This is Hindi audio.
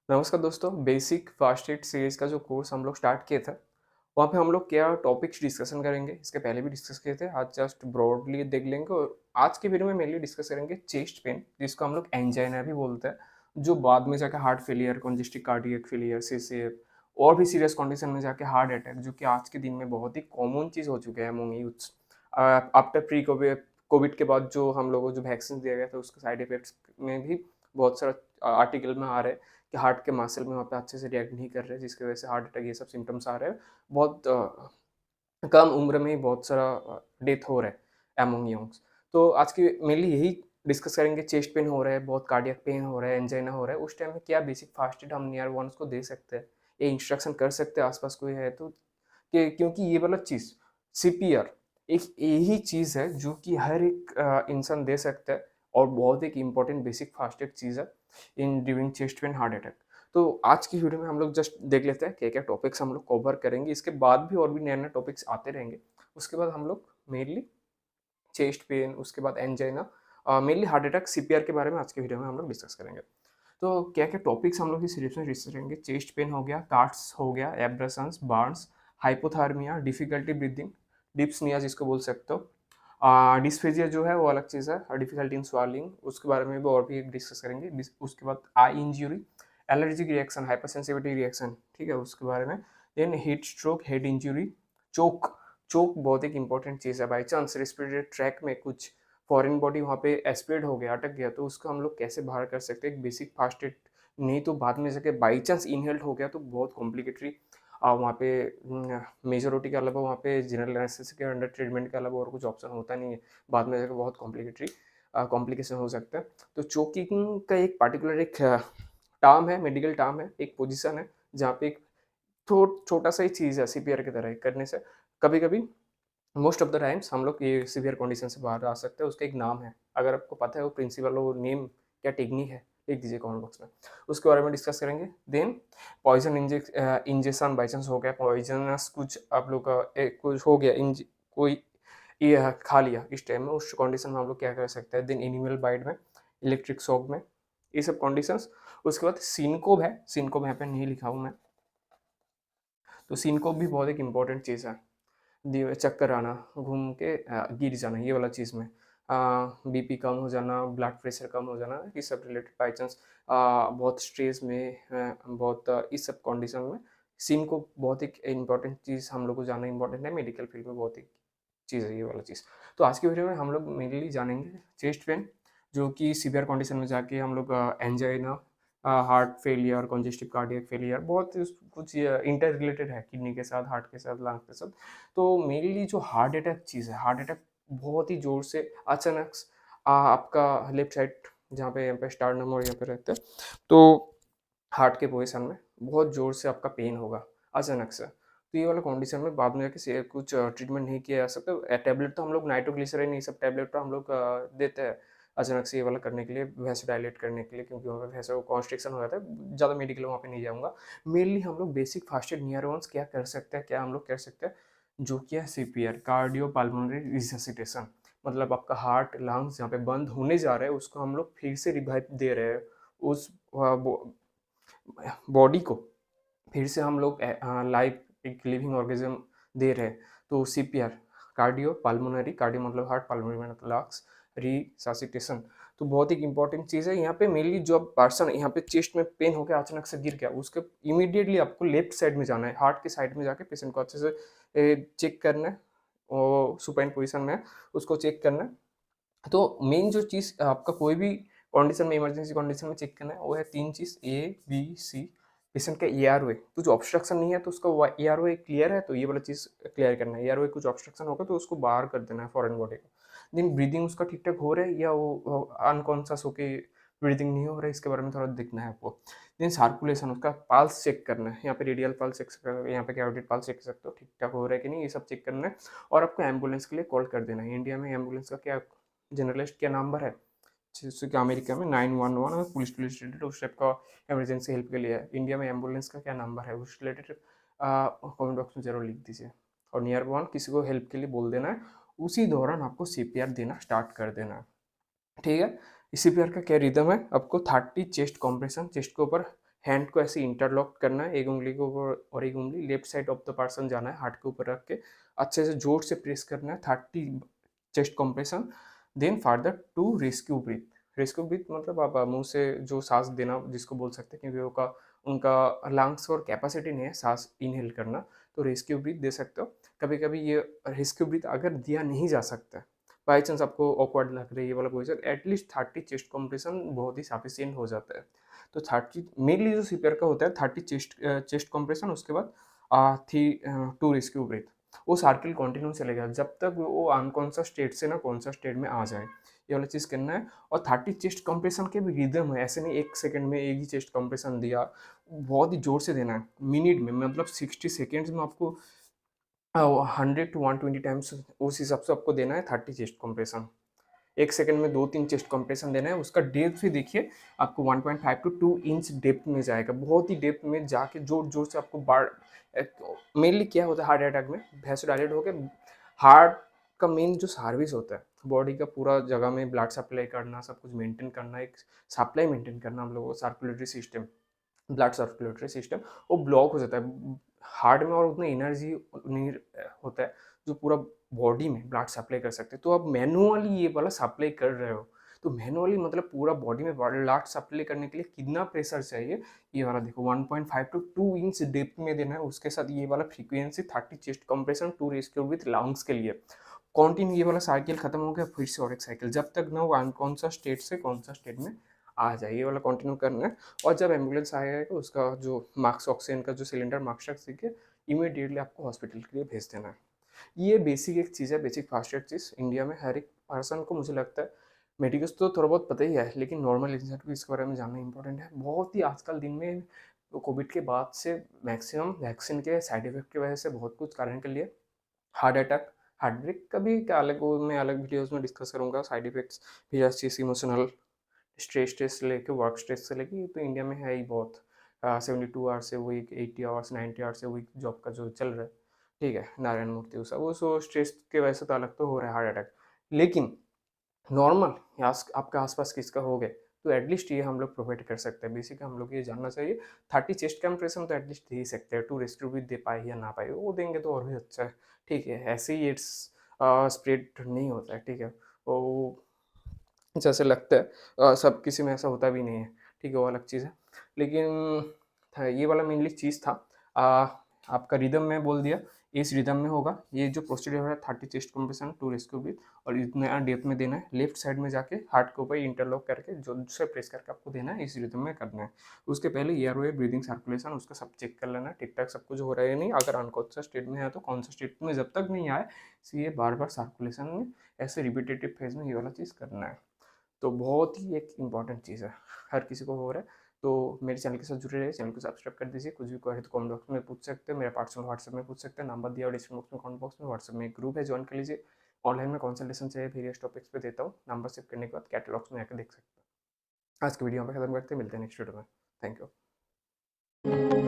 नमस्कार दोस्तों, बेसिक फास्ट एड सीरीज़ का जो कोर्स हम लोग स्टार्ट किए थे, वहाँ पे हम लोग क्या टॉपिक्स डिस्कशन करेंगे, इसके पहले भी डिस्कस किए थे, आज जस्ट ब्रॉडली देख लेंगे और आज की वीडियो में मेनली डिस्कस करेंगे चेस्ट पेन, जिसको हम लोग एंजाइना भी बोलते हैं, जो बाद में जाके heart failure, congestive cardiac failure, CCF और भी सीरियस कंडीशन में जाके हार्ट अटैक, जो कि आज के दिन में बहुत ही कॉमन चीज़ हो चुके हैं among youths. After pre Covid Covid के बाद जो हम लोगों को जो वैक्सीन दिया गया था, उसके साइड इफेक्ट्स में भी बहुत सारा आर्टिकल में आ रहा है कि हार्ट के मसल में वहाँ पे अच्छे से रिएक्ट नहीं कर रहे, जिसकी वजह से हार्ट अटैक ये सब सिम्टम्स आ रहे हैं। बहुत कम उम्र में ही बहुत सारा डेथ हो रहा है अमंग यंग्स। तो आज की मेनली यही डिस्कस करेंगे, चेस्ट पेन हो रहा है, बहुत कार्डियक पेन हो रहा है, एंजाइना हो रहा है, उस टाइम में क्या बेसिक फास्ट एड हम नियर वंस को दे सकते हैं, ये इंस्ट्रक्शन कर सकते हैं आस-पास कोई है तो। कि क्योंकि ये वाला चीज़ सीपीआर एक यही चीज़ है जो कि हर एक इंसान दे सकता है और बहुत एक इम्पोर्टेंट बेसिक फास्ट एड चीज़ है in during chest pain heart attack. तो आज की वीडियो में हम लोग जस्ट देख लेते हैं क्या क्या टॉपिक्स हम लोग कवर करेंगे, इसके बाद भी और भी नए नए टॉपिक्स आते रहेंगे। उसके बाद हम लोग मेनली चेस्ट पेन, उसके बाद angina, mainly heart attack CPR के बारे में आज के वीडियो में हम लोग डिस्कस करेंगे। तो क्या-क्या टॉपिक्स हम लोग इस सीरीज में डिस्कस करेंगे, चेस्ट पेन हो गया, काट्स हो गया, aberrations, Burns, hypothermia, difficulty breathing, dyspnoea जिसको बोल सकते हो। डिस्फेजिया जो है वो अलग चीज़ है, डिफिकल्टी इन स्वॉलिंग, उसके बारे में भी और भी डिस्कस करेंगे। उसके बाद eye injury, allergic reaction, hypersensitivity reaction, ठीक है, उसके बारे में। Then heat stroke, head injury, choke. Choke बहुत एक इंपॉर्टेंट चीज़ है, बाई चांस रेस्पिरेटरी ट्रैक में कुछ फॉरेन बॉडी वहाँ पे एस्पिरेट हो गया, अटक गया, तो उसको हम लोग कैसे बाहर कर सकते हैं, एक बेसिक फास्ट एड। नहीं तो बाद में जाके बाई चांस इनहेल्ड हो गया तो बहुत कॉम्प्लिकेटरी, वहाँ पे मेजोरिटी के अलावा वहाँ पे जनरल एनेस्थेसिया के अंडर ट्रीटमेंट के अलावा और कुछ ऑप्शन होता नहीं है, बाद में जाकर बहुत कॉम्प्लिकेटरी कॉम्प्लिकेशन हो सकता है। तो चोकिंग का एक पार्टिकुलर एक टर्म है, मेडिकल टर्म है, एक पोजीशन है जहाँ पे एक छोटा सा ही चीज़ है सीपीआर की तरह करने से कभी कभी मोस्ट ऑफ द टाइम्स हम लोग ये सीवियर कंडीशन से बाहर आ सकते हैं। उसका एक नाम है, अगर आपको पता है वो प्रिंसिपल वो नेम क्या टेक्निक है, लिख दीजिए कमेंट बॉक्स में, उसके बारे में डिस्कस करेंगे। Then poison injection by chance हो गया, पॉइजनस कुछ आप लोग का कुछ हो गया, कोई ये खा लिया इस टाइम में, उस कंडीशन में हम लोग क्या कर सकते हैं। देन एनिमल बाइट में, इलेक्ट्रिक शॉक में, ये सब कंडीशंस। उसके बाद सिनकोप है, सिनकोप यहाँ पे नहीं लिखा हूँ मैं, तो सिनकोप भी बहुत एक इंपॉर्टेंट चीज़ है। चक्कर आना, घूम के गिर जाना, ये वाला चीज़ में बीपी कम हो जाना, ब्लड प्रेशर कम हो जाना, ये सब रिलेटेड बाई चांस बहुत स्ट्रेस में बहुत इस सब कंडीशन में सिन को बहुत एक इम्पॉर्टेंट चीज़ हम लोग को जानना इम्पॉर्टेंट है, मेडिकल फील्ड में बहुत एक चीज़ है ये वाला चीज़। तो आज की वीडियो में हम लोग मेनली जानेंगे चेस्ट पेन, जो कि सीवियर कंडीशन में जाके हम लोग angina, heart failure, congestive cardiac failure, बहुत कुछ इंटर रिलेटेड है किडनी के साथ, हार्ट के साथ, लंग के साथ। तो मेनली जो हार्ट अटैक चीज़ है, हार्ट अटैक बहुत ही ज़ोर से अचानक आपका लेफ्ट साइड जहाँ पे यहाँ पे स्टार्नम और यहाँ पे रहता है, तो हार्ट के पोजीशन में बहुत ज़ोर से आपका पेन होगा अचानक से। तो ये वाला कंडीशन में बाद में जाके से कुछ ट्रीटमेंट नहीं किया जा सकता। टैबलेट तो हम लोग नाइट्रोग्लिसरीन ये सब टैबलेट तो हम लोग देते हैं अचानक से ये वाला करने के लिए, वैसोडाइलेट करने के लिए, क्योंकि वहाँ पे वैसा कॉन्स्ट्रिक्शन हो जाता है। ज़्यादा मेडिकल वहाँ पे नहीं जाऊँगा। मेनली हम लोग basic first aid near ones क्या कर सकते हैं, क्या हम लोग कर सकते हैं, जो कि है सीपीआर, कार्डियो पल्मोनरी रिससिटेशन। मतलब आपका हार्ट लंग्स जहाँ पे बंद होने जा रहे हैं उसको हम लोग फिर से रिवाइव दे रहे हैं, उस बॉडी को फिर से हम लोग लाइफ एक लिविंग ऑर्गेनिज्म दे रहे हैं। तो सीपीआर, कार्डियो पल्मोनरी, कार्डियो मतलब हार्ट, पल्मोनरी मतलब लंग्स, रिससिटेशन, तो बहुत ही इंपॉर्टेंट चीज़ है। यहाँ पे मेनली जो पर्सन यहाँ पे चेस्ट में पेन हो गया, अचानक से गिर गया, उसके इमीडिएटली आपको लेफ्ट साइड में जाना है, हार्ट के साइड में जाके पेशेंट को अच्छे से चेक करना है, और सुपाइन पोजिशन में है, उसको चेक करना है। तो मेन जो चीज़ आपका कोई भी कंडीशन में, इमरजेंसी कंडीशन में चेक करना है, वो है 3 चीज़, ए, बी, सी। पेशेंट का एआरवे कुछ ऑब्स्ट्रक्शन नहीं है तो उसका एआरवे क्लियर है, तो ये वाला चीज़ क्लियर करना है। एआरवे कुछ ऑब्स्ट्रक्शन होगा तो उसको बाहर कर देना है फॉरेन बॉडी को। देन ब्रीदिंग उसका ठीक-ठाक हो रहा है या वो अनकॉन्शियस होके ब्रीदिंग नहीं हो रहा है, इसके बारे में थोड़ा देखना है आपको। देन सर्कुलेशन, उसका पल्स चेक करना है, यहाँ पे रेडियल पल्स चेक कर, यहाँ पे कैरोटिड पल्स चेक कर सकते हो, ठीक-ठाक हो रहा है कि नहीं, ये सब चेक करना है। और आपको एम्बुलेंस के लिए कॉल कर देना है। इंडिया में एम्बुलेंस का क्या जनरलिस्ट क्या नंबर है, जैसे कि अमेरिका में 911 और पुलिस रिलेटेड उस टाइप का इमरजेंसी हेल्प के लिए है। इंडिया में एम्बुलेंस का क्या नंबर है उस रिलेटेड कमेंट बॉक्स में जरूर लिख दीजिए, और नियर वन किसी को हेल्प के लिए बोल देना है। उसी दौरान आपको सीपीआर देना स्टार्ट कर देना है, ठीक है। सीपीआर का क्या रिदम है, आपको 30 चेस्ट कॉम्प्रेशन, चेस्ट के ऊपर हैंड को ऐसे इंटरलॉक करना है, एक उंगली को ऊपर और एक उंगली left side of the person जाना है, हार्ट के ऊपर रख के अच्छे से जोर से प्रेस करना है 30 chest compression. Then further two rescue breath. Rescue breath मतलब आप मुंह से जो सांस देना जिसको बोल सकते हैं, क्योंकि उनका उनका लंग्स और कैपेसिटी नहीं है सांस इनहेल करना, तो रेस्क्यू ब्रीथ दे सकते हो। कभी कभी ये रेस्क्यू ब्रीथ अगर दिया नहीं जा सकता, बाई चांस आपको ऑकवर्ड लग रही है ये वाला पोजिशन, एटलीस्ट 30 चेस्ट कंप्रेशन बहुत ही सफिशियंट हो जाता है। तो 30 मेनली जो सीपीआर का होता है 30 चेस्ट कंप्रेशन, उसके बाद थ्री टू रेस्क्यू ब्रीथ। वो सर्किल कंटिन्यू चलेगा जब तक वो अनकॉन्शियस स्टेट से ना कॉन्शियस स्टेट में आ जाए, ये वाला चीज़ करना है। और 30 चेस्ट कंप्रेशन के भी रिदम है, ऐसे नहीं एक सेकंड में एक ही चेस्ट कंप्रेशन दिया, बहुत ही जोर से देना है मिनट में, मतलब 60 सेकेंड्स में आपको 100 to 120 टाइम्स उस हिसाब से आपको देना है 30 चेस्ट कंप्रेशन। एक सेकंड में 2-3 चेस्ट कंप्रेशन देना है। उसका डेप्थ भी देखिए, आपको 1.5 to 2 इंच डेप्थ में जाएगा, बहुत ही डेप्थ में जाके जोर जोर से आपको बार। मेनली क्या होता है हार्ट अटैक में, वैसोडाइलेट होकर हार्ट का मेन जो सर्विस होता है बॉडी का पूरा जगह में ब्लड सप्लाई करना, सब कुछ मेंटेन करना, एक सप्लाई मेंटेन करना हम लोगों को, circulatory system, blood circulatory system वो ब्लॉक हो जाता है हार्ट में, और उतना एनर्जी नहीं होता है जो पूरा बॉडी में ब्लड सप्लाई कर सकते हैं। तो आप मैनुअली ये वाला सप्लाई कर रहे हो, तो मैनुअली मतलब पूरा बॉडी में ब्लड सप्लाई करने के लिए कितना प्रेशर चाहिए, ये वाला देखो 1.5 to 2 इंच डेप्थ में देना है। उसके साथ ये वाला frequency 30 chest compression two rescue with lungs के लिए कॉन्टिन्यू। ये वाला साइकिल खत्म हो गया, फिर से और एक साइकिल, जब तक ना वो अनकॉन्शियस स्टेट से कॉन्शियस स्टेट में आ जाए, ये वाला कंटिन्यू करना है। और जब एम्बुलेंस आएगा तो उसका जो मार्क्स ऑक्सीजन का जो सिलेंडर मार्क्स रख सीखे इमीडिएटली आपको हॉस्पिटल के लिए भेज देना है। ये बेसिक एक चीज़ है, बेसिक फास्ट एड चीज़ इंडिया में हर एक पर्सन को मुझे लगता है, मेडिकल्स तो थोड़ा बहुत पता ही है, लेकिन नॉर्मल इंसान को इसके बारे में जानना इंपॉर्टेंट है बहुत ही। आजकल दिन में कोविड के बाद से मैक्सिमम वैक्सीन के साइड इफेक्ट की वजह से बहुत कुछ कारण के लिए हार्ट अटैक, हार्ट ब्रेक कभी क्या अलग, वो मैं अलग वीडियोस में डिस्कस करूंगा साइड इफेक्ट्स, फिर हर चीज़ इमोशनल स्ट्रेस से लेके वर्क स्ट्रेस से लेके, ये तो इंडिया में है ही बहुत। 72 आवर्स से वीक, 80 आवर्स 90 आवर्स से वीक जॉब का जो चल रहा है, ठीक है, नारायण मूर्ति उसका वो, सो स्ट्रेस की वजह से तो अलग तो हो रहा है हार्ट अटैक। लेकिन नॉर्मल आपके आसपास किसका हो गए तो एटलीस्ट ये हम लोग प्रोवाइड कर सकते हैं, बेसिक हम लोग ये जानना चाहिए। 30 चेस्ट कंप्रेशन तो एटलीस्ट दे ही सकते हैं, टू रेस्क्यू भी दे पाए या ना पाए वो देंगे तो और भी अच्छा है, ठीक है। ऐसे ही इट्स स्प्रेड नहीं होता है, ठीक है, वो जैसे लगता है सब किसी में ऐसा होता भी नहीं है, ठीक है, वो अलग चीज़ है। लेकिन ये वाला मेनली चीज़ था। आपका रिदम में बोल दिया, इस रिदम में होगा ये जो प्रोसीजर है 30 chest compression two rescue breath, और इतना डेप्थ में देना है, लेफ्ट साइड में जाके हार्ट के ऊपर इंटरलॉक करके जो से प्रेस करके आपको देना है, इस रिदम में करना है। उसके पहले एयरवे ब्रीदिंग सर्कुलेशन उसका सब चेक कर लेना है ठीक ठाक सब कुछ हो रहा है या नहीं, अगर अनकॉन्शियस स्टेट में है तो कौन सा स्टेट में जब तक नहीं आए, ये बार बार सर्कुलेशन में ऐसे रिपीटेटिव फेज में ये वाला चीज़ करना है। तो बहुत ही एक इम्पॉर्टेंट चीज़ है, हर किसी को हो रहा है। तो मेरे चैनल के साथ जुड़े रहिए, चैनल को सब्सक्राइब कर दीजिए, कुछ भी क्वेरी तो कमेंट बॉक्स में पूछ सकते हैं, मेरा पर्सनल व्हाट्सएप में पूछ सकते हैं, नंबर दिया और डिस्क्रिप्शन बॉक्स में, कमेंट बॉक्स में, व्हाट्सएप में एक ग्रुप है, ज्वाइन कर लीजिए। ऑनलाइन में कंसल्टेशन चाहिए वेरियस टॉपिक्स पे देता हूँ, नंबर सेव करने के बाद कैटलॉग्स में आकर देख सकते हैं। आज की वीडियो यहाँ पे खत्म करते हैं, मिलते हैं नेक्स्ट वीडियो में। Thank you.